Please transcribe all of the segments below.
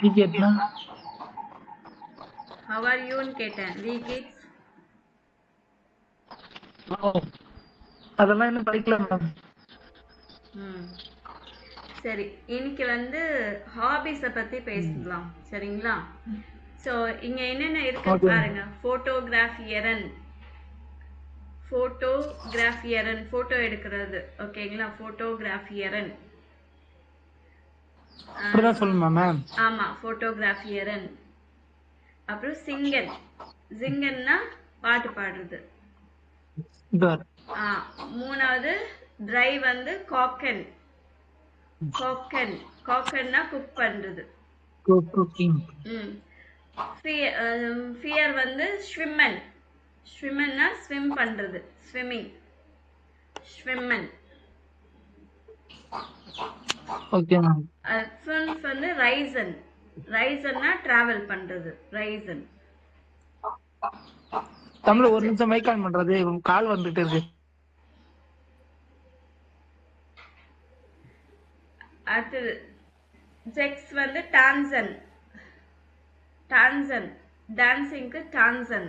கிரிக்கெட்னா How are you ன்னு கேட்டேன். We kids. அதெல்லாம் இன்னும் படிக்கல மேம். சரி, இன்னைக்கு வந்து ஹாபிஸை பத்தி பேசலாம். சரிங்களா? ஸோ இங்க என்னென்ன இருக்கு பாருங்க. ஃபோட்டோகிராஃபியரன், ஃபோட்டோ எடுக்கிறது. ஓகேங்களா? ஃபோட்டோகிராஃபியரன். அப்படிதான் சொல்லணுமா மேம்? ஆமா, ஃபோட்டோகிராஃபியரன். அப்புறம் சிங்கன்னா பாட்டு பாடுறது. மூணாவது டிரைவ் வந்து காக்கன்னா குக் பண்றது. ஃபியர் வந்து ஸ்விம்மன்னா ஸ்விம் பண்றது. ஸ்விம்மன். Okay ma'am. ஃபின்ஸ் வந்து ரைசன்னா டிராவல் பண்றது. ரைசன். தமிழ் ஒரு நிமிஷம் மைக் ஆன் பண்றது, கால் வந்துட்டு இருக்கு. அடுத்து ஜெக்ஸ் வந்து டான்சன். டான்சிங்க்கு டான்சன்.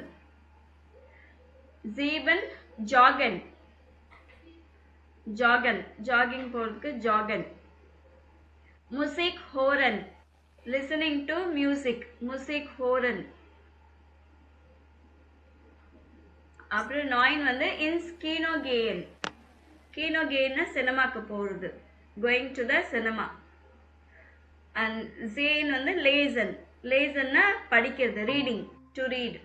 ஜீவன் ஜாகிங் போறதுக்கு ஜாகன். முசிக் ஹோரன், லிசனிங் டு மியூசிக். முசிக் ஹோரன். அப்புறம் நாயின் வந்து இன்ஸ் கீனோகேயன்னா சினிமாக்கு போறது. Going to the cinema. And Jane வந்து லேசன்னா படிக்கிறது. Reading, to read.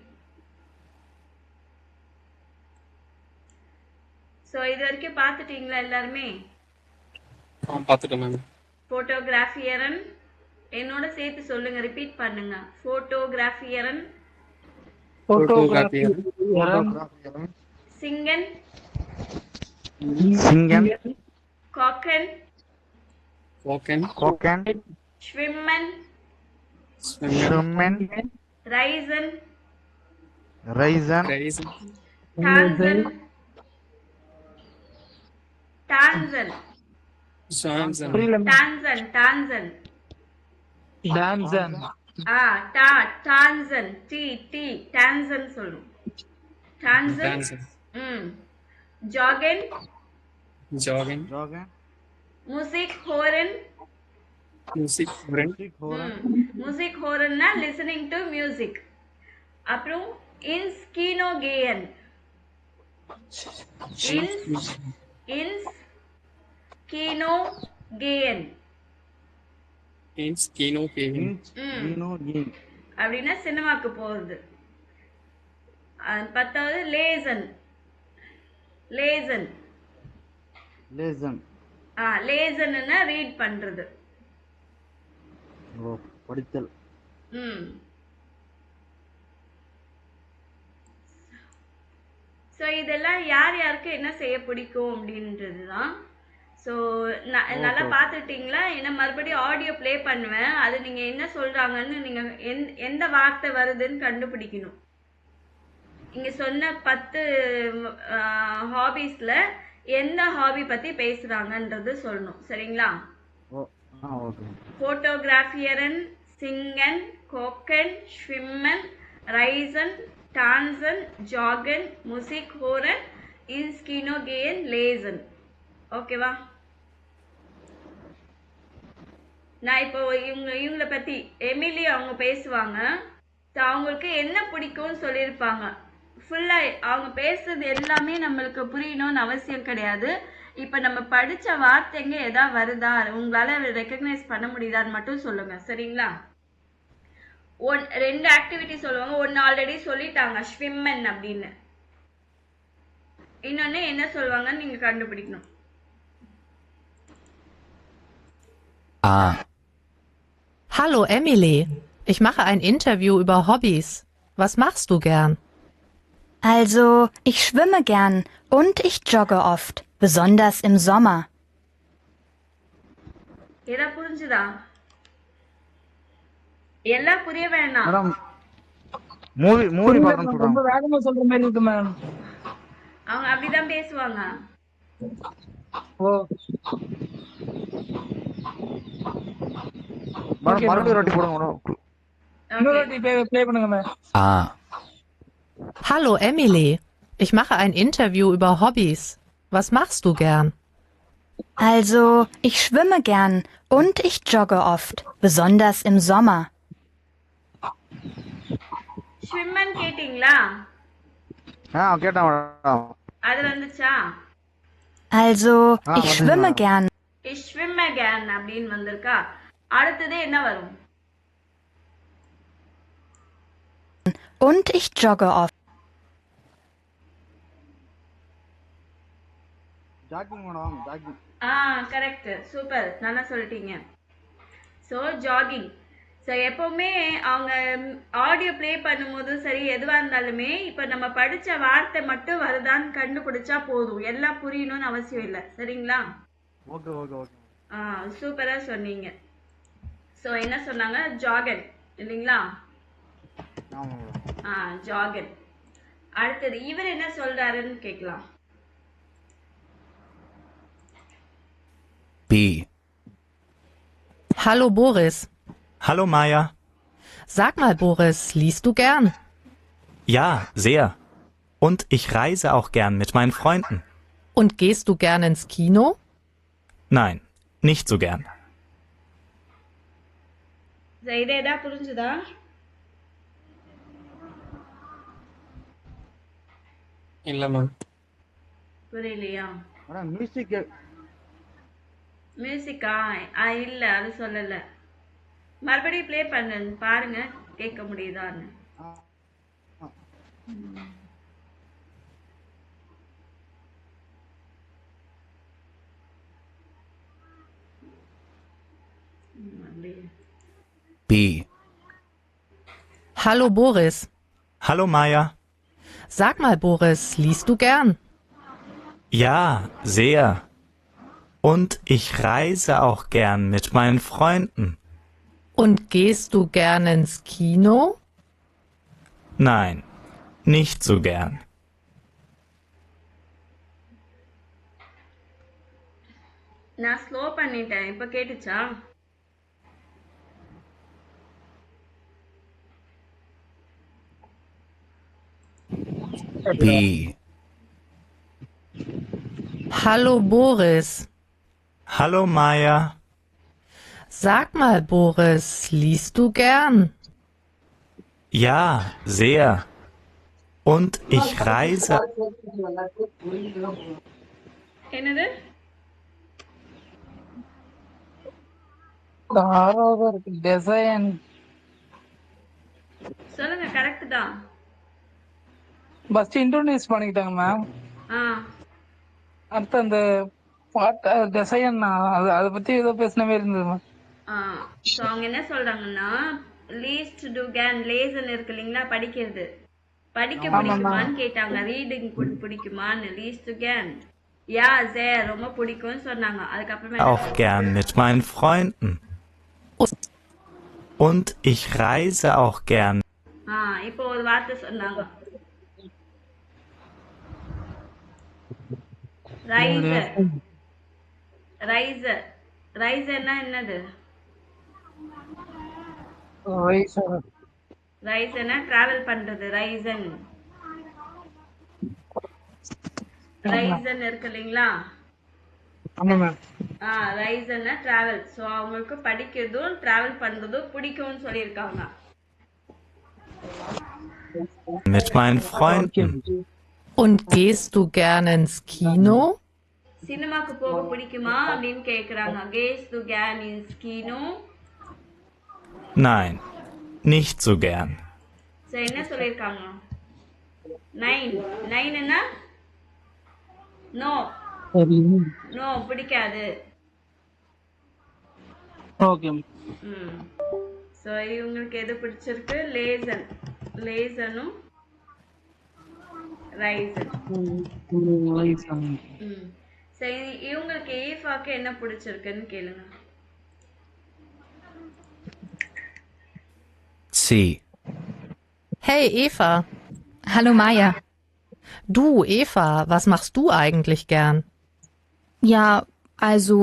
ஸோ இது வரைக்கும் பார்த்துட்டீங்களா எல்லாருமே? பார்த்துட்டேன் மேம். ஃபோட்டோகிராஃபியரன் என்னோட சேர்த்து சொல்லுங்க, ரிப்பீட் பண்ணுங்க. ஃபோட்டோகிராஃபியரன், சிங்கன், காக்கன், ஸ்விம்மன், ரைசன், டான்சன். டான்சன் சொல்லணும். டான்சன். ஜாகன். முசிக் ஹோரன். முசிக் ஹோரன்னா லிசனிங் டு மியூசிக். அப்புறம் இன்ஸ்கீனோகேயன். அப்படின்னா சினிமாக்கு போறது. 10வது லேசன்னா ரீட் பண்றது. படித்தல். ஸோ இதெல்லாம் யாருக்கு என்ன செய்ய பிடிக்கும் அப்படின்றதுதான். ஸோ நல்லா பார்த்துட்டீங்களா? ஏன்னா மறுபடியும் ஆடியோ ப்ளே பண்ணுவேன். அது நீங்க என்ன சொல்றாங்கன்னு நீங்க எந்த வார்த்தை வருதுன்னு கண்டுபிடிக்கணும். இங்க சொன்ன 10 ஹாபிஸ்ல எந்த ஹாபி பத்தி பேசுறாங்கன்றது சொல்லணும். சரிங்களா? ஃபோட்டோகிராஃபியரன், சிங்கன், கோக்கன், ஸ்விம்மன், ரைசன், டான்சன், ஜாகன், முசிக் ஹோரன், இன்ஸ்கீனோகேயன், லேசன். ஓகேவா? நான் இப்போ இவங்கள பத்தி எமிலி அவங்க பேசுவாங்க. அவங்களுக்கு என்ன பிடிக்கும்னு சொல்லியிருப்பாங்க. ஃபுல்லா அவங்க பேசுறது எல்லாமே நம்மளுக்கு புரியணும்னு அவசியம் கிடையாது. இப்ப நம்ம படிச்ச வார்த்தைங்க ஏதாவது வருதா, உங்களால ரெக்கக்னைஸ் பண்ண முடியுதான்னு மட்டும் சொல்லுங்க. சரிங்களா? 2 ஆக்டிவிட்டி சொல்லுவாங்க. ஒன்னு ஆல்ரெடி சொல்லிட்டாங்க, ஸ்விம்மன் அப்படின்னு. இன்னொன்னு என்ன சொல்லுவாங்கன்னு நீங்க கண்டுபிடிக்கணும். Hallo Emily, ich mache ein Interview über Hobbys. Was machst du gern? Also, ich schwimme gern und ich jogge oft, besonders im Sommer. எல்லாம் புரிஞ்சுதா? எல்லாம் புரிய வேணாம். மேடம் மூவி பார்க்கணும் சொல்றாங்க. ரொம்ப வேகமா சொல்ற மாதிரி இருக்கு மேம். அவங்க அப்படிதான் பேசுவாங்க. ஓ மறுபடியும் ஒரு வாட்டி போடுங்க. இன்னொரு ஓகே வாட்டி ப்ளே பண்ணுங்க ma'am. Hallo Emily, ich mache ein Interview über Hobbys. Was machst du gern? Also, ich schwimme gern und ich jogge oft, besonders im Sommer. ஸ்விம்மன் கேட்டிங்களா? கேட்டேன் மேடம். அது வந்துச்சா? Also, ich was schwimme ist gern Ich schwimme gern அப்படின்னு வந்திருக்கா. அடுத்தது என்ன வரும்? und ich jogge oft. Jogging madam, jogging. Correct, super, நல்லா சொல்லிட்டீங்க. So jogging. ஸோ எப்போவுமே அவங்க ஆடியோ ப்ளே பண்ணும்போது சரி எதுவாக இருந்தாலுமே இப்போ நம்ம படித்த வார்த்தை மட்டும் வருதான்னு கண்டுபிடிச்சா போதும், எல்லாம் புரியணும்னு அவசியம் இல்லை. சரிங்களா? Okay okay okay. சூப்பராக சொன்னீங்க. ஸோ என்ன சொன்னாங்க? ஜாகன் இல்லைங்களா? ஆமாம் மேடம். ஜாகன். அடுத்தது இவர் என்ன சொல்றாருன்னு கேட்கலாம். B. Hallo Boris. Hallo Maja. Sag mal Boris, liest du gern? Ja, sehr. Und ich reise auch gern mit meinen Freunden. Und gehst du gern ins Kino? Nein, nicht so gern. இது எதா புரிஞ்சுதா? இல்ல ma'am. புரியலையா? Madam music மியூசிக்கா? இல்ல, அது சொல்லல. மறுபடியும் ப்ளே பண்ணு பாருங்க, கேட்க முடியுதான்னு. B. Hallo Boris. Hallo Maja. Sag mal Boris, liest du gern? Ja, sehr. Und ich reise auch gern mit meinen Freunden. Und gehst du gern ins Kino? Nein, nicht so gern. நான் slow பண்ணிட்டேன், இப்ப கேட்டுச்சா? B. Hallo Boris. Hallo Maja. Sag mal Boris, liest du gern? Ja, sehr. Und ich reise. என்னது? தாராளமா இருக்கு. Design சொல்லுங்க, correct தான். First introduce பண்ணிக்கிட்டாங்க மேம். ஆ அடுத்து அந்த பாட்டு டிசைன் அதை பத்தி ஏதோ பேசினவே இருந்தது மேம். ஸோ அவங்க என்ன சொல்றாங்கன்னா, லீஸ்ட் டு கேன், லேசன் இருக்கு இல்லைங்களா, படிக்கிறது. படிக்க பிடிக்குமான்னு கேட்டாங்க, ரீடிங் பிடிக்குமான்னு. லீஸ்ட் டு கேன், யா சே, ரொம்ப பிடிக்கும்னு சொன்னாங்க. அதுக்கப்புறமா Auch gern mit meinen Freunden. Und ich reise auch gern. இப்போ ஒரு வார்த்தை சொன்னாங்க, ரைசர். ரைசர் ரைசர்னா என்னது? ரைசர்னா டிராவல் பண்றது. ரைசன் ரைசன் இருக்கு இல்லைங்களா? ஆமா மேம். ரைசன்னா டிராவல். ஸோ அவங்களுக்கு படிக்கிறதும் டிராவல் பண்றதும் பிடிக்கும்னு சொல்லியிருக்காங்க. Mit meinen Freunden. Und gehst du gern ins Kino? சினிமாக்கு போக பிடிக்குமா அப்படின்னு கேக்குறாங்க. கேஸ் டு கேன் இன்ஸ் கீனோ? Nein, nicht so gern. So என்ன சொல்லியிருக்காங்க? நைன். நைன்னா நோ, நோ பிடிக்காது. ஓகே. ஸோ இவங்களுக்கு எது பிடிச்சிருக்கு? லேசன். லேசனும் ரைசன். சரி, இவங்களுக்கு ஈஃபாக்கு என்ன பிடிச்சிருக்குன்னு கேளுங்க. C. Hey Eva. Hallo Maja. Du Eva, was machst du eigentlich gern? Ja, also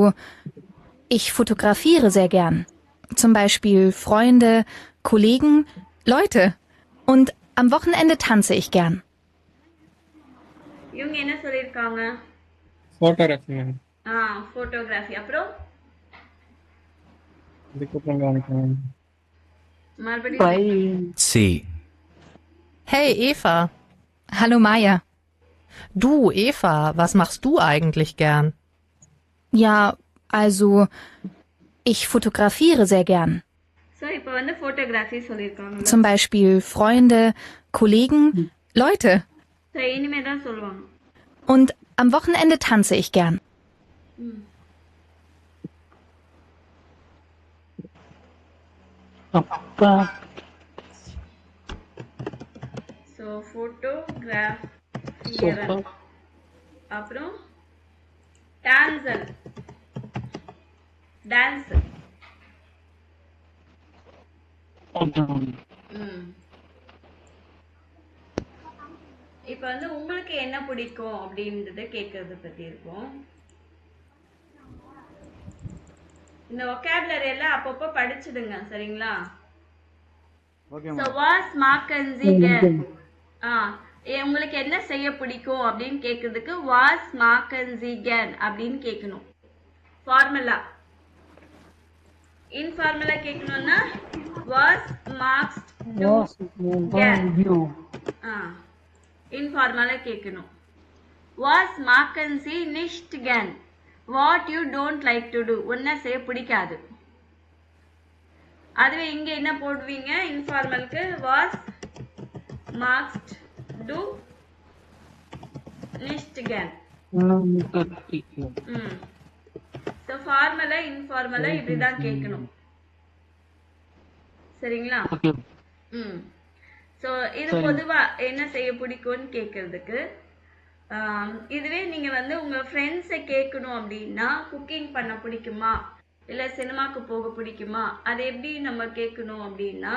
ich fotografiere sehr gern. Zum Beispiel Freunde, Kollegen, Leute. Und am Wochenende tanze ich gern. இவங்க என்ன சொல்லியிருக்காங்க? Photography ma'am. ஃபோட்டோகிராஃபி. அப்புறம் அதுக்கப்புறம் கவனிக்கணும். மறுபடியும் C. Hey Eva. Hallo Maja. Du Eva, was machst du eigentlich gern? Ja, also ich fotografiere sehr gern. So இப்போ வந்து photography சொல்லியிருக்காங்க. Zum Beispiel Freunde, Kollegen, Leute. So இனிமே தான் சொல்லுவாங்க. Und am Wochenende tanze ich gern. அப்பா so photography. Super. அப்புறம் dancer, dance. இப்போ வந்து உங்களுக்கு என்ன பிடிக்கும் அப்படின்றத கேட்கறத பத்தி இருக்கும். இந்த vocabulary எல்லாம் அப்பப்போ படிச்சுடுங்க, சரிங்களா? Okay So madam. was மாக்கன்சிகன். உங்களுக்கு என்ன செய்ய பிடிக்கும் அப்படின்னு கேட்கறதுக்கு was மாக்கன்சிகன் அப்படின்னு கேட்கணும். ஃபார்முலா. இன்ஃபார்முலா கேட்கணும்னா was மார்க்ஸ்ட் டு கேன். இன்ஃபார்முலா கேட்கணும். was machen Sie nicht gern? what you don't like to do. ஒன்ன செய்ய பிடிக்காது. அதுவே இங்க என்ன போடுவீங்க? இன்ஃபார்மலுக்கு was magst du nicht gern. So ஃபார்மலா இன்ஃபார்மலா இப்படிதான் கேட்கணும், சரிங்களா? ஸோ இது பொதுவா என்ன செய்ய பிடிக்கும்னு கேட்கறதுக்கு. இதுவே நீங்க வந்து உங்க ஃப்ரெண்ட்ஸை கேட்கணும் அப்படின்னா குக்கிங் பண்ண பிடிக்குமா இல்ல சினிமாக்கு போக பிடிக்குமா, அது எப்படி நம்ம கேட்கணும் அப்படின்னா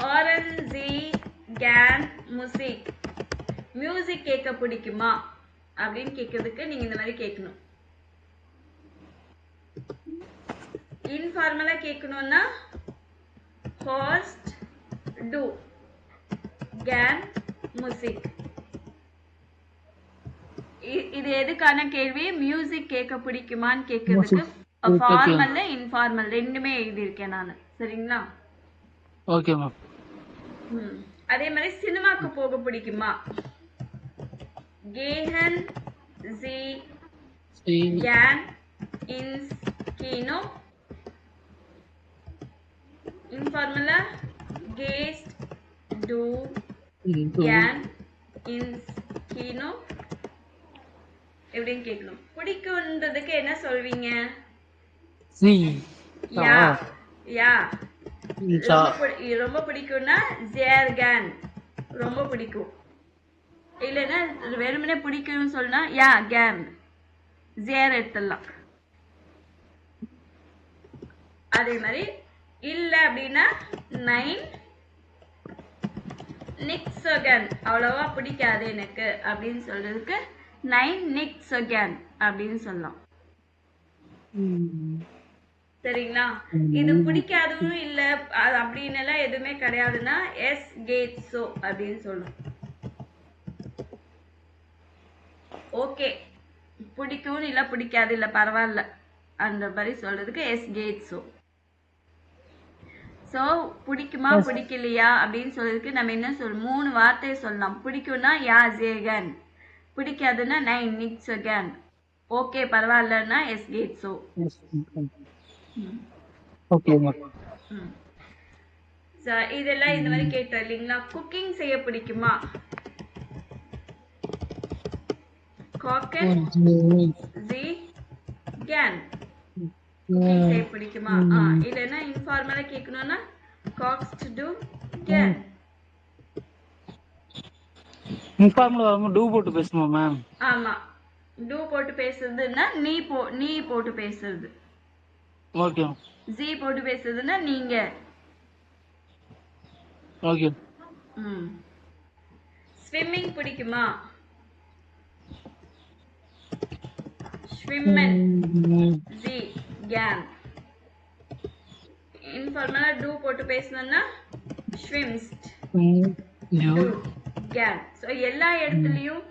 Hören Sie gern Musik? Music கேட்க பிடிக்குமா அப்படின்னு கேட்கறதுக்கு நீங்க இந்த மாதிரி கேட்கணும். இன்ஃபார்மலா கேட்கணும்னா ஹோஸ்ட் டு கேன் முசிக். இது எதுக்கான கேள்வி? மியூசிக் கேட்க பிடிக்குமான்னு கேட்கறதுக்கு ஃபார்மல் இன்ஃபார்மல் ரெண்டுமே எழுதியிருக்கேன் நான், சரிங்களா? Okay ma'am. அதே மாதிரி சினிமாக்கு போக பிடிக்குமா? Gehen Sie gern ins Kino? Informella gehst du gern ins Kino? எப்படின்னு கேட்கணும். பிடிக்கும்ன்றதுக்கு என்ன சொல்வீங்க? யா யா. ரொம்ப பிடிக்கும்னா sehr gern, ரொம்ப பிடிக்கும். இல்லைன்னா வெறுமனே பிடிக்கும்னு சொன்னா யா கேன் ஜேர் எடுத்துடலாம். அதே மாதிரி இல்ல அப்படின்னா நைன் நிக்ஸோகன், அவ்வளவா பிடிக்காது எனக்கு அப்படின்னு சொல்றதுக்கு நைன் நிக்ஸோகன் அப்படின்னு சொல்லலாம், சரிங்களா? இது பிடிக்காதும் இல்ல அப்படின்னு எல்லாம் எதுவுமே கிடையாதுன்னா எஸ் கேட் சோ அப்படின்னு சொல்லும். ஓகே, பிடிக்கும் இல்ல பிடிக்காது இல்ல பரவாயில்ல அந்த மாதிரி சொல்றதுக்கு எஸ் கேட் சோ. சோ பிடிக்குமா பிடிக்கலையா அப்படின்னு சொல்றதுக்கு நம்ம என்ன சொல்லணும்? 3 வார்த்தையை சொல்லலாம். பிடிக்கும்னா யா ஜேகன், பிடிக்காதுன்னா நைன் நிக்ஸோகன், ஓகே பரவாயில்லன்னா எஸ் கேட் சோ. Okay ma'am. இதெல்லாம் இந்த மாதிரி கேட்டோம் இல்லைங்களா? குக்கிங் செய்ய பிடிக்குமா? Kochen Sie gern? குக்கிங் செய்ய பிடிக்குமா? இல்லைன்னா இன்ஃபார்மலா கேட்கணும்னா cookst du gern? இன்ஃபார்மலா வரும்போது டூ போட்டு பேசணுமா மேம்? ஆமா, டூ போட்டு பேசுறதுன்னா நீ போட்டு பேசுறது. ஓகே. ஜி போட்டு பேசுறதுன்னா நீங்க. ஓகே. ம் ஸ்விம்மிங் பிடிக்குமா? ஸ்விம்மன் ஜி கேன். இன்ஃபார்மலா டூ போட்டு பேசணும்னா ஸ்விம்ஸ்ட் டூ கேன். ஸோ எல்லா இடத்துலையும்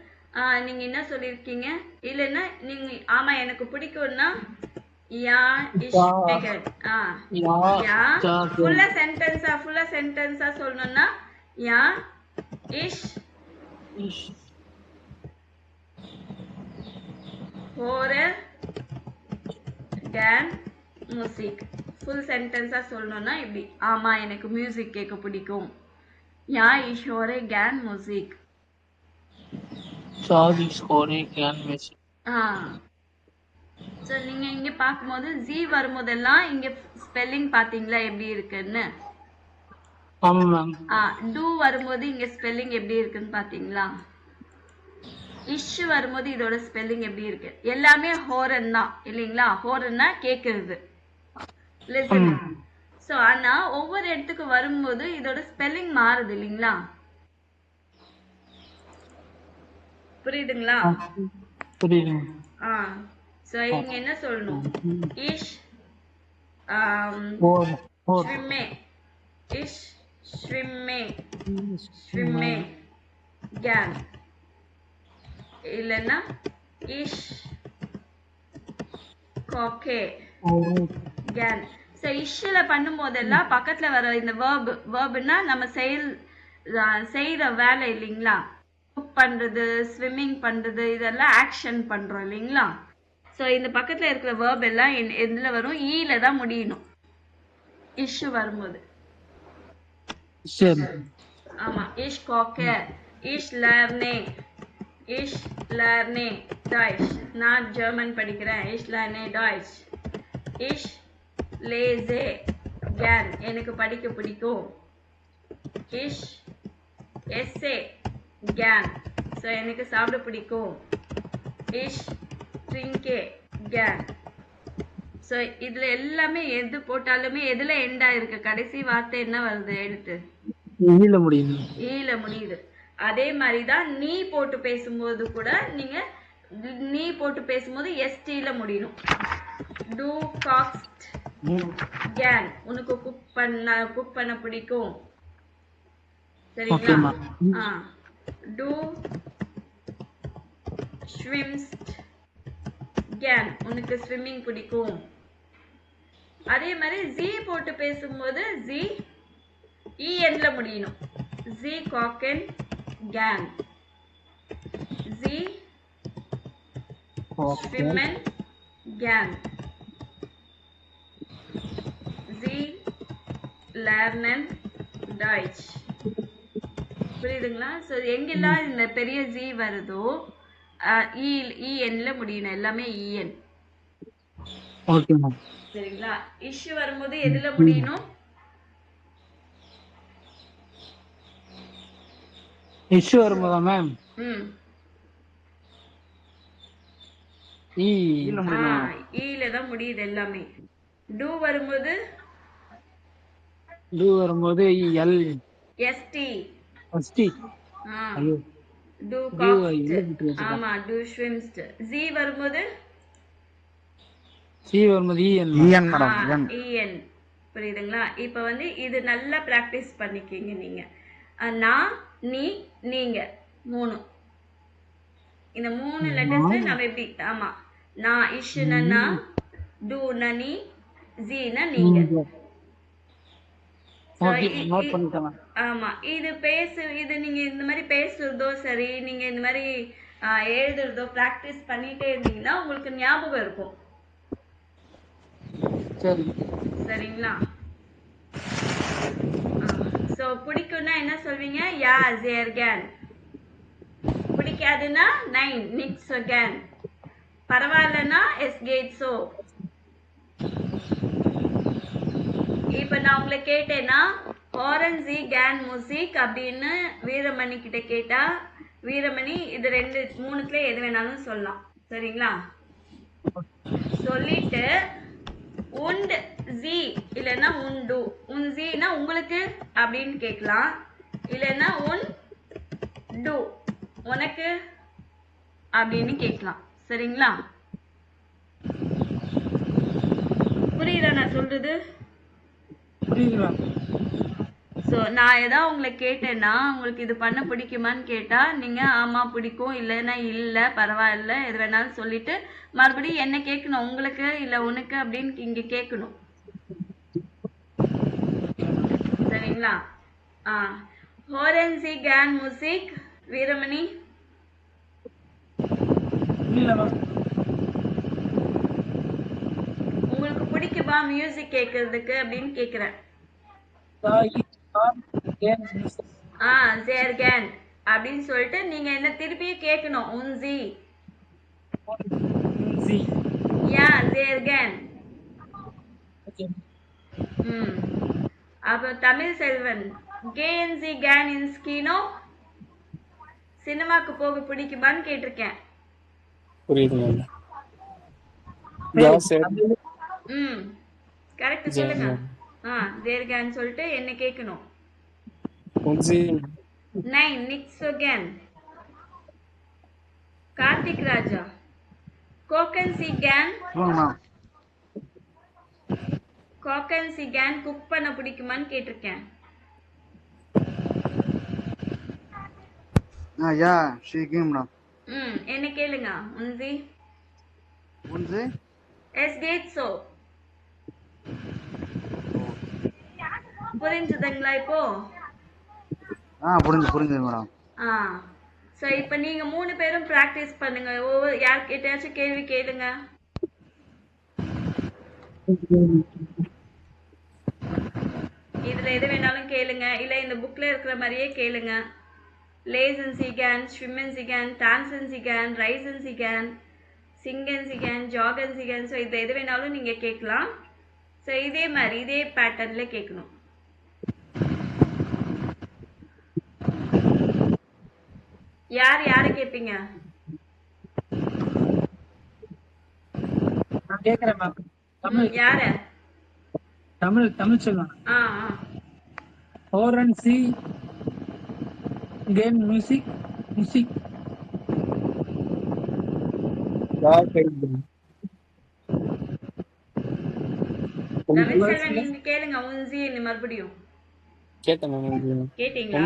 நீங்க என்ன சொல்லியிருக்கீங்க? இல்லைன்னா நீங்க ஆமா எனக்கு பிடிக்கும்னா யா இஷ் மெகன். யா ஃபுல்லா சென்டென்ஸா சொல்லணும்னா யா இஷ் ஹோரே கேன் மியூசிக். ஃபுல் சென்டென்ஸா சொல்லணும்னா இப்படி, ஆமா எனக்கு மியூசிக் கேட்க பிடிக்கும். யா இஷ் ஹோரே கேன் மியூசிக். ஸோ நீங்க இங்க பார்க்கும்போது ஜி வரும்போதெல்லாம் இங்க ஸ்பெல்லிங் பாத்தீங்களா எப்படி இருக்குன்னு? ஆமா மேம். டூ வரும்போது இங்க ஸ்பெல்லிங் எப்படி இருக்குன்னு பாத்தீங்களா? இஷ் வரும்போது இதோட ஸ்பெல்லிங் எப்படி இருக்கு? எல்லாமே ஹோரன் தான் இல்லைங்களா? ஹோரன்னா கேக்குறது, லிசன். ஸோ ஆனா ஒவ்வொரு இடத்துக்கு வரும்போது இதோட ஸ்பெல்லிங் மாறுது இல்லைங்களா? புரியுதுங்களா? புரியுது. ஸோ இங்க என்ன சொல்லணும்? இஷ் ஸ்விம்மே, இஷ் ஸ்விம்மே, ஸ்விம்மே கேன். இல்லைன்னா இஷ் காக்கே கேன். ஸோ இஷ்ல பண்ணும் போதெல்லாம் பக்கத்துல வர இந்த வேர்ப்னா நம்ம செய்யற வேலை இல்லைங்களா? குக் பண்றது, ஸ்விம்மிங் பண்றது, இதெல்லாம் ஆக்ஷன் பண்றோம் இல்லைங்களா? ஸோ இந்த பக்கத்துல இருக்கிற வேர்ப் எல்லாம் எதுல வரும்? ஈல தான் முடியணும் இஷ் வரும்போது. ஆமா, இஷ் காக்கே, இஷ் லேர்னே, இஷ் லேர்னே டாய்ச். நான் ஜெர்மன் படிக்கிறேன். இஷ் லேர்னே டாய்ச். இஷ் லேசே கேன், எனக்கு படிக்க பிடிக்கும். இஷ் எஸ்ஸே கேன், ஸோ எனக்கு சாப்பிட பிடிக்கும். இஷ் ட்ரிங்கே கேன். ஸோ இதுல எல்லாமே எது போட்டாலுமே எதுல எண்டா இருக்கு? கடைசி வார்த்தை என்ன வருது? எடுத்து ஈல முடியுது. அதே மாதிரிதான் நீ போட்டு பேசும்போது கூட நீங்க நீ போட்டு பேசும்போது எஸ்டில முடியணும். டூ காக்ஸ்ட் கேன், உனக்கு குக் பண்ண பிடிக்கும் சரிங்களா? டூ ஸ்விம்ஸ்ட் கேன், உனக்கு ஸ்விம்மிங் பிடிக்கும். அதே மாதிரி ஜி போட்டு பேசும்போது ஜி இஎன்ல முடியணும். ஜி காக்கன் கேன், ஜி ஸ்விம்மன் கேன், ஜி லேர்னன் டாய்ச். புரியுதுங்களா? ஸோ எங்கெல்லாம் இந்த பெரிய ஜி வருதோ இஎன்ல முடியணும். எல்லாமே இஎன். சரிங்களா? இஷ் வரும்போது எதுல முடியணும்? இஷ் வரும்போதா மேம்? ஈல தான் முடியுது எல்லாமே. டூ வரும்போது எல் எஸ்டி. எஸ்டி. டூ காக்ஸ்ட். ஆமா, டூ ஸ்விம்ஸ்ட். ஜி வரும்போது இஎன். புரியுதுங்களா? இப்ப வந்து இது நல்லா பிராக்டிஸ் பண்ணிக்கிங்க நீங்க. நான், நீ, நீங்க, மூணு. இந்த மூணு லெட்டர்ஸ் நம்ம எப்படி? ஆமா, நான் இஷ்னா, டூ நனி, ஜீனா நீங்க. ஆமா, இது நீங்க இந்த மாதிரி பேசுறதோ சரி, நீங்க இந்த மாதிரி எழுதுறதோ பிராக்டிஸ் பண்ணிட்டே இருந்தீங்கன்னா உங்களுக்கு ஞாபகம் இருக்கும். சரிங்களா? சோ பிடிக்கும்னா என்ன சொல்வீங்க? யா சேர் கேன். பிடிக்காதுன்னா நைன் நிக்ஸ் கேன். பரவாயில்லன்னா எஸ் கேட் சோ. இப்ப நான் உங்களை கேட்டேன்னா ஆரஞ்சி கேன் மியூசிக் அப்படின்னு வீரமணி கிட்ட கேட்டா வீரமணி இது மூணுத்துல எது வேணாலும் சொல்லலாம். சரிங்களா? சொல்லிட்டு உண்ட் ஜி இல்லைன்னா உண்டு. உன் ஜீனா உங்களுக்கு அப்படின்னு கேட்கலாம். இல்லைன்னா உன் டு உனக்கு அப்படின்னு கேட்கலாம். சரிங்களா? புரியுதா நான் சொல்றது? புரியுதுடா. ஸோ நான் ஏதாவது உங்களை கேட்டேன்னா உங்களுக்கு இது பண்ண பிடிக்குமான்னு கேட்டால் நீங்கள் ஆமாம் பிடிக்கும், இல்லைன்னா இல்லை பரவாயில்ல எது வேணாலும் சொல்லிட்டு மறுபடியும் என்ன கேட்கணும், உங்களுக்கு இல்லை உனக்கு அப்படின்னு இங்கே கேட்கணும். சரிங்களா? ஆ ஹோரன் சி கேன் மியூசிக் வீரமணி. இல்லடா. உங்களுக்கு பிடிக்குமா மியூசிக் கேட்கறதுக்கு அப்படின்னு கேட்குறேன். ஆ சேர் கேன் அப்படின்னு சொல்லிட்டு நீங்க என்ன திருப்பியும் கேட்கணும். உன்சி யா சேர் கேன். அப்ப தமிழ் செல்வன் கேஎன்சி கேன் இன்ஸ்கினோ சினிமாக்கு போக பிடிக்குமான்னு கேட்டிருக்கேன். புரியுது மேம். யா சார். கரெக்ட் சொல்லுங்க. தேர் கேன் சொல்லிட்டு என்ன கேட்கணும். உன்சி. நைன் நிக்ஸ் again. கார்த்திக் ராஜா கோக்கன் சி கேன். கோக்கன் சி கேன் குக் பண்ண பிடிக்குமான்னு கேட்டிருக்கேன். யா ஷீ கேம் மேடம். என்ன கேளுங்க. உன்சி உன்சி எஸ் கேட் சோ. புரிஞ்சுதுங்களா இப்போ? புரிஞ்சு மேடம். சோ இப்போ நீங்க 3 பேரும் பிராக்டிஸ் பண்ணுங்க. ஒவ்வொரு யார் கிட்டயாச்சும் கேள்வி கேளுங்க. இதுல எது வேணாலும் கேளுங்க, இல்ல இந்த புக்ல இருக்கிற மாதிரியே கேளுங்க. லேசன் சிகன், ஸ்விம்மன் சிகன், டான்சன் சிகன், ரைசன் சிகன், சிங்கன் சிகன், ஜாகன் சிகன். ஸோ இது எது வேணாலும் நீங்க கேட்கலாம். ஸோ இதே மாதிரி இதே பேட்டர்ன்ல கேட்கணும். யாரை கேட்பீங்க? நான் கேக்குறேன் மேம். யார? தமிழ் செல்வன். ஹோரன் சி கேன் மியூசிக். யா கேக்குது. தமிழ் செல்வன் நீங்க கேளுங்க. உன்சி மறுபடியும் கேட்டேன் மேம். கேட்டீங்களா?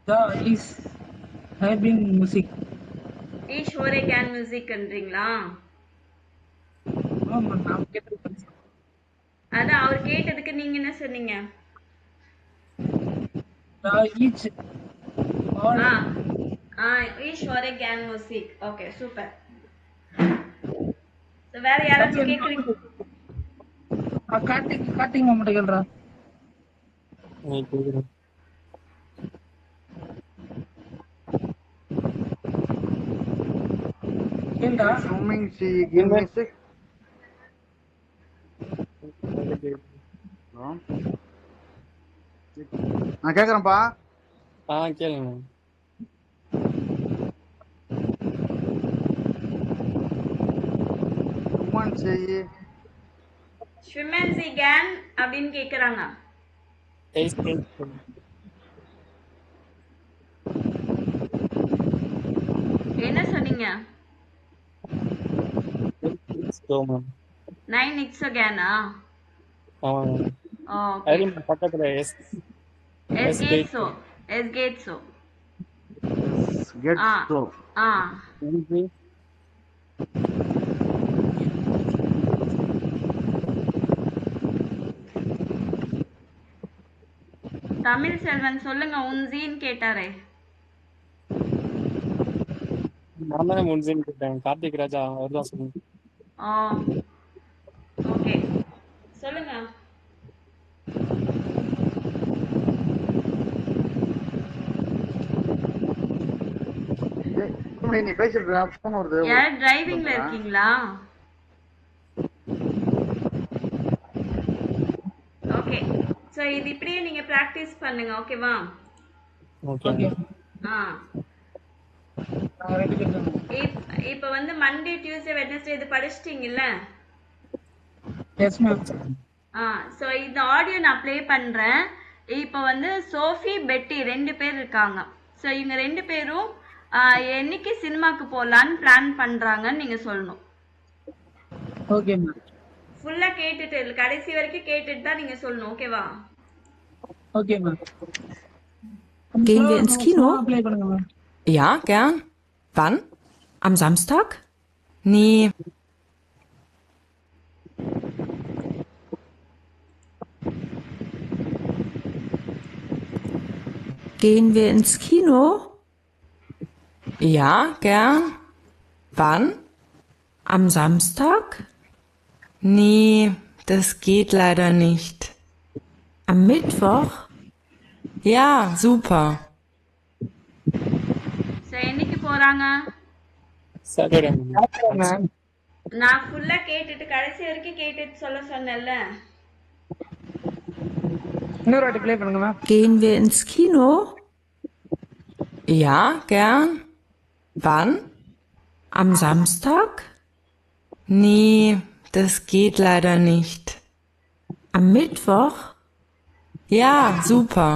The is having music. ஈஷ் ஹோரே கேன் மியூசிக்ன்றீங்களா? ஆமா நான் கேட்டது. அதான் அவர் கேட்டதுக்கு நீங்க என்ன சொன்னீங்க? each all ஈஷ் ஹோரே கேன் மியூசிக். Okay super. வேற யாராச்சும் கேக்குறீங்க? கார்த்திக் மாமா கேள்றா. கேளுடா. ஸ்விம்மிங் சி கேம் மியூசிக். நான் கேக்குறேன்ப்பா. கேளுங்க. ஸ்விம்மன் சி கேன் அப்படின்னு கேக்குறாங்க. என்ன சொன்னீங்க? 9 நிக்ஸ் again-ஆ? பக்கத்துல எஸ் கேட்ஸோ. தமிழ் செல்வன் சொல்லுங்க. உன்சின்னு கேட்டாரே. நான் தான் உன்சின்னு கேட்டேன். கார்த்திக் ராஜா அவர்தான் சொன்னீங்க. ஓகே சொல்லுங்க. நீ பேசிட்டு போன் வருது. யார் டிரைவிங்ல இருக்கீங்களா? ஓகே சோ இது இப்படியே நீங்க பிராக்டீஸ் பண்ணுங்க. ஓகேவா? ஓகே. 2 பேர் தான். இப்ப வந்து மண்டே டியூஸ்டே வெட்னஸ்டே இது படிச்சிட்டீங்கல்ல? Yes ma'am. ஸோ இந்த ஆடியோ நான் ப்ளே பண்றேன். இப்போ வந்து சோஃபி பெட்டி 2 பேர் இருக்காங்க. ஸோ இவங்க 2 பேரும் என்னைக்கு சினிமாக்கு போகலான்னு பிளான் பண்றாங்கன்னு நீங்க சொல்லணும். Okay ma'am. ஃபுல்லா கேட்டுட்டு கடைசி வரைக்கும் கேட்டுட்டு தான் நீங்க சொல்லணும். ஓகேவா? Okay ma'am. Gehen wir ins Kino? Play பண்ணுங்க ma'am. Ja, gern. Wann? Am Samstag? Nee. Gehen wir ins Kino? Ja, gern. Wann? Am Samstag? Nee, das geht leider nicht. Am Mittwoch? Ja, super. So என்னைக்கு போறாங்க? Saturday ma'am. நான் ஃபுல்லா கேட்டுட்டு கடைசி வரைக்கும் கேட்டுட்டு சொல்ல சொன்னேன்ல. இன்னொரு வாட்டி ப்ளே பண்ணுங்க ma'am. Gehen wir ins Kino? Ja, gern. Wann? Am Samstag? Nee, das geht leider nicht. Am Mittwoch? Ja, super.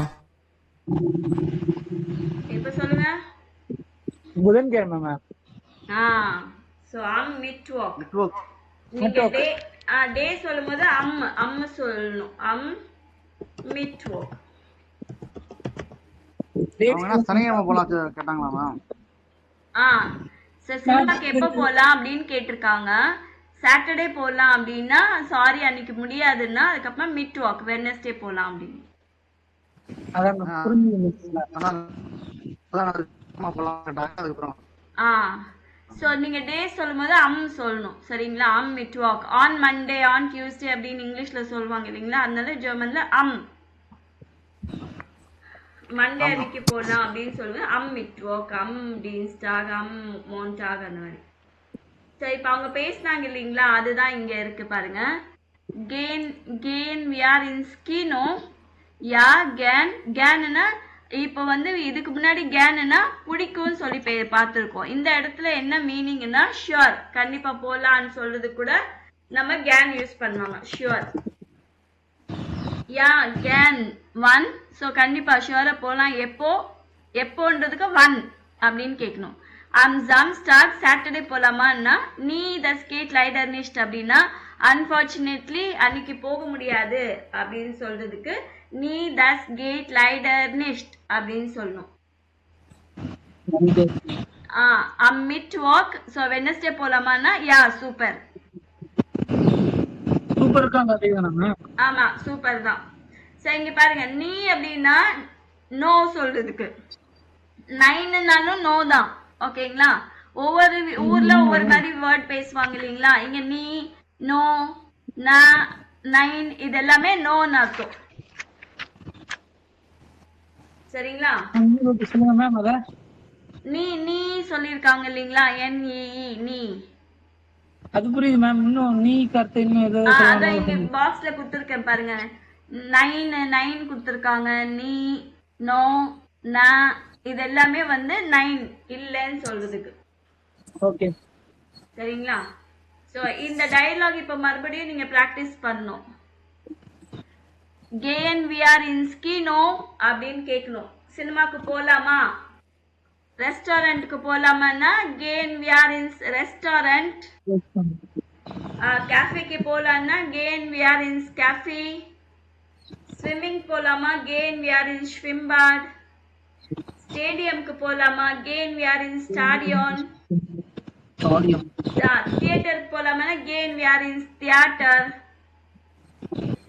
இப்ப சொல்லுங்க. புதன்கிழமை மேம். ஸோ அம் மிட்வாக். நெட்வொர்க். நீங்க டே சொல்லும்போது அம் சொல்லணும். அம் மிட்வாக். அவங்க என்ன சனிக்கிழமை போலாம் கேட்டாங்களா மேம்? ஸோ சினிமாக்கு எப்போ போகலாம் அப்படின்னு கேட்டிருக்காங்க. சாட்டர்டே போகலாம் அப்படின்னா சாரி அன்னைக்கு முடியாதுன்னா அதுக்கப்புறம் மிட்வாக் வெட்னஸ்டே போகலாம் அப்படின்னு. அதான் மேம் புரிஞ்சுது. அதான் போலாம் கேட்டாங்க. அதுக்கப்புறம் ஸோ நீங்க டே சொல்லும்போது அம் சொல்லணும். சரிங்களா? அம் மிட்வாக். ஆன் மண்டே, ஆன் டியூஸ்டே அப்படின்னு இங்கிலீஷ்ல சொல்லுவாங்க இல்லைங்களா? அதனால ஜெர்மன்ல அம். மண்டே அன்னைக்கு போகலாம் அப்படின்னு சொல்லுவேன். அம் மிட்வாக், அம் டீன்ஸ்டாக், அம் மோன்டாக் அந்த மாதிரி. ஸோ இப்போ அவங்க பேசினாங்க இல்லைங்களா? அதுதான் இங்க இருக்கு பாருங்க. கேன் வி ஆர் இன் ஸ்கினோ. யா கேன். கேன்னா இப்போ வந்து இதுக்கு முன்னாடி கேனுன்னா பிடிக்கும்னு சொல்லி பார்த்துருக்கோம். இந்த இடத்துல என்ன மீனிங்னா ஷுவர், கண்டிப்பா போலான்னு சொல்றது கூட நம்ம கேன் யூஸ் பண்ணுவாங்க. Sure. Yeah can one. So கண்டிப்பா ஷுவரா போலாம். எப்போன்றதுக்கு ஒன் அப்படின்னு கேட்கணும். அம் சம்ஸ்டாக் சாட்டர்டே போலாமான்னா நீ தஸ் கேட் லைடர் நிஷ்ட் அப்படின்னா அன்பார்ச்சுனேட்லி அன்னைக்கு போக முடியாது அப்படின்னு சொல்றதுக்கு நீ தஸ் கேட் லைடர் நிஷ்ட் அப்படின்னு சொல்லணும். அம் மிட் வாக். ஸோ வெட்னஸ்டே போலாமான்னா யா சூப்பர். சூப்பர் இருக்காங்க அதேதானா மேம்? ஆமா சூப்பர் தான். ஸோ இங்க பாருங்க, நீ அப்படின்னா நோ சொல்றதுக்கு, நைன்னாலும் நோ தான். ஓகேங்களா? ஒவ்வொரு ஊர்ல ஒவ்வொரு மாதிரி வேர்ட் பேசுவாங்க இல்லைங்களா? இங்க நீ, நோ, நைன் இது எல்லாமே நோன்னு அர்த்தம். சரிங்களா? சொல்லுங்க மேம். அத நீ சொல்லிருக்காங்க இல்லைங்களா? NEE நீ. அது புரியுது மேம். இன்னும் நீ கருத்து இன்னும் ஏதோ அதான் இங்க பாக்ஸ்ல கொடுத்துருக்கேன் பாருங்க. நைன் கொடுத்துருக்காங்க. நீ, நோ, நா இது எல்லாமே வந்து நைன் இல்லைன்னு சொல்றதுக்கு. ஓகே சரிங்களா? சோ இந்த டயலாக் இப்ப மறுபடியும் நீங்க பிராக்டிஸ் பண்ணணும். கேன் வி ஆர் இன் ஸ்கினோ அப்படின்னு கேட்கணும். சினிமாக்கு போலாமா, ரெஸ்டாரண்ட்டுக்கு போலாமான்னா கேன் வி ஆர் இன் ரெஸ்டாரண்ட். கேஃபேக்கு போலான்னா கேன் வி ஆர் இன் கேஃபே. ஸ்விம்மிங் போலாமா கேன் வி ஆர் இன் ஸ்விம் பாட். ஸ்டேடியம்க்கு போலாமா கேன் வி ஆர் இன் ஸ்டாடியோன். தியேட்டருக்கு போலாமா கேன் வி ஆர் இன் தியேட்டர்.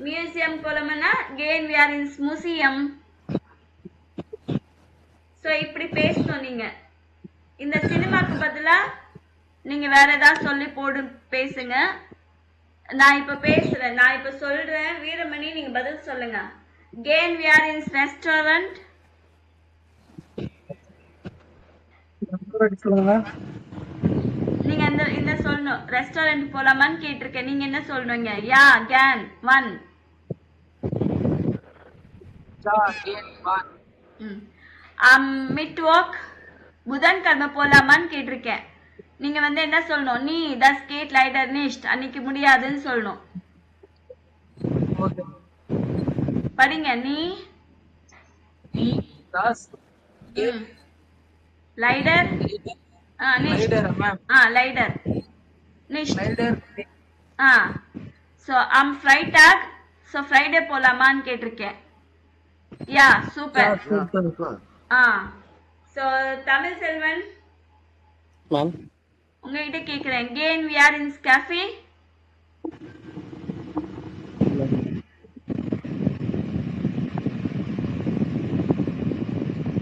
மியூசியம் போலாமா கேன் வி ஆர் இன் மியூசியம். சோ இப்படி பேசணும் நீங்க. இந்த சினிமாக்கு பதிலா நீங்க வேற ஏதாவது சொல்லி போடு பேசுங்க. நான் இப்ப பேசுறேன், நான் இப்ப சொல்றேன். வீரமணி நீங்க பதில் சொல்லுங்க. Can we are in restaurant. நீங்க இந்த சொல்லணும். ரெஸ்டாரண்ட் போலாமான்னு கேட்டிருக்கேன். நீங்க என்ன சொல்றீங்க? Yeah can one. Mid walk. புதன்கிழமை போலாமான்னு கேட்டிருக்கேன். நீங்க வந்து என்ன சொல்லணும்? நீ das geht leider nicht, அன்னைக்கு முடியாதுன்னு சொல்லணும். ஓகே. படிங்க. நீ தாஸ் லைடர் nicht லைடர் மேம். லைடர் nicht லைடர் ஸோ ஃப்ரைடாக் ஸோ ஃப்ரைடே போலாமான்னு கேட்டிருக்கேன். யா super. Super. So Tamil Selvan ma'am உங்ககிட்ட கேட்குறேன். கேன் வி ஆர் இன் கேஃபே.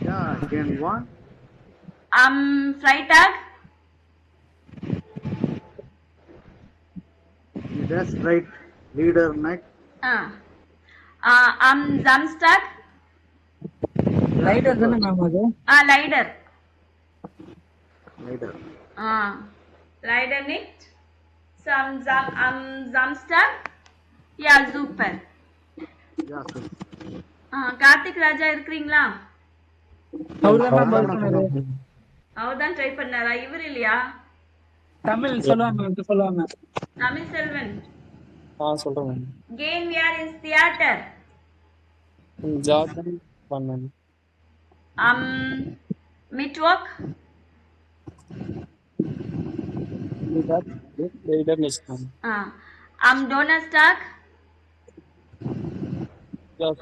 Yeah, again, one. Freitag. That's right. Leader night. Am Samstag. Lidar தானே மேம் அது? Leider. Leader. Leider nicht. So am Samstag. Ja, super. Yeah, sir. Karthik Raja இருக்கிறீங்களா? அவர்தான் ட்ரை பண்ணாரா? இவர் இல்லையா? தமிழ் சொல்லுவாங்க. தமிழ் செல்வன் சொல்றேன் மேம். கேன் வி ஆர் இன் தியேட்டர். ஜார்ஜன் பண்ணேன். மிட்வொர்க். லைடர் நெக்ஸ்ட் மேம். டோனஸ்டாக்.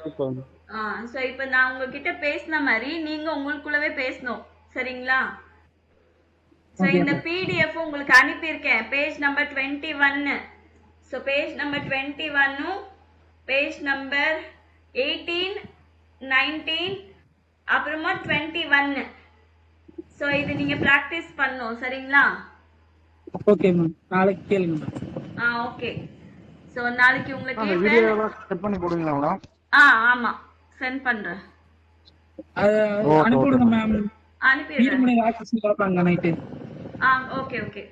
சூப்பர். ஸோ இப்போ நான் உங்ககிட்ட பேசின மாதிரி நீங்க உங்களுக்குள்ளவே பேசணும். சரிங்களா? ஸோ இந்த பிடிஎஃப் உங்களுக்கு அனுப்பியிருக்கேன். Page number 21. So page number 21 page number 18, 19 அப்புறமா 21. ஸோ இது நீங்க ப்ராக்டிஸ் பண்ணணும். சரிங்களா? Okay ma'am. நாளைக்கு கேளுங்க மேம். ஓகே. ஸோ நாளைக்கு உங்களுக்கு அந்த வீடியோல செட் பண்ணி போடுவீங்களா மேடம்? ஆமா சென்ட் பண்றேன். அனுப்பிவிடுங்க மேம். அனுப்பிடுறேன். 3 மணிக்கு ஆக்சஸ் பார்ப்பாங்க நைட்டு. Okay okay.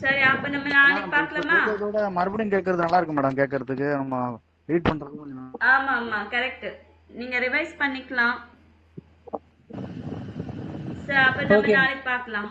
சரி அப்ப நம்ம நாளைக்கு பார்க்கலாமா? இதோட மறுபடியும் கேட்கறது நல்லா இருக்கு மேடம். கேட்கறதுக்கு நம்ம ரீட் பண்றது கொஞ்சம். ஆமா கரெக்ட். நீங்க ரிவைஸ் பண்ணிக்கலாம். சரி அப்ப நம்ம நாளைக்கு பார்க்கலாம்.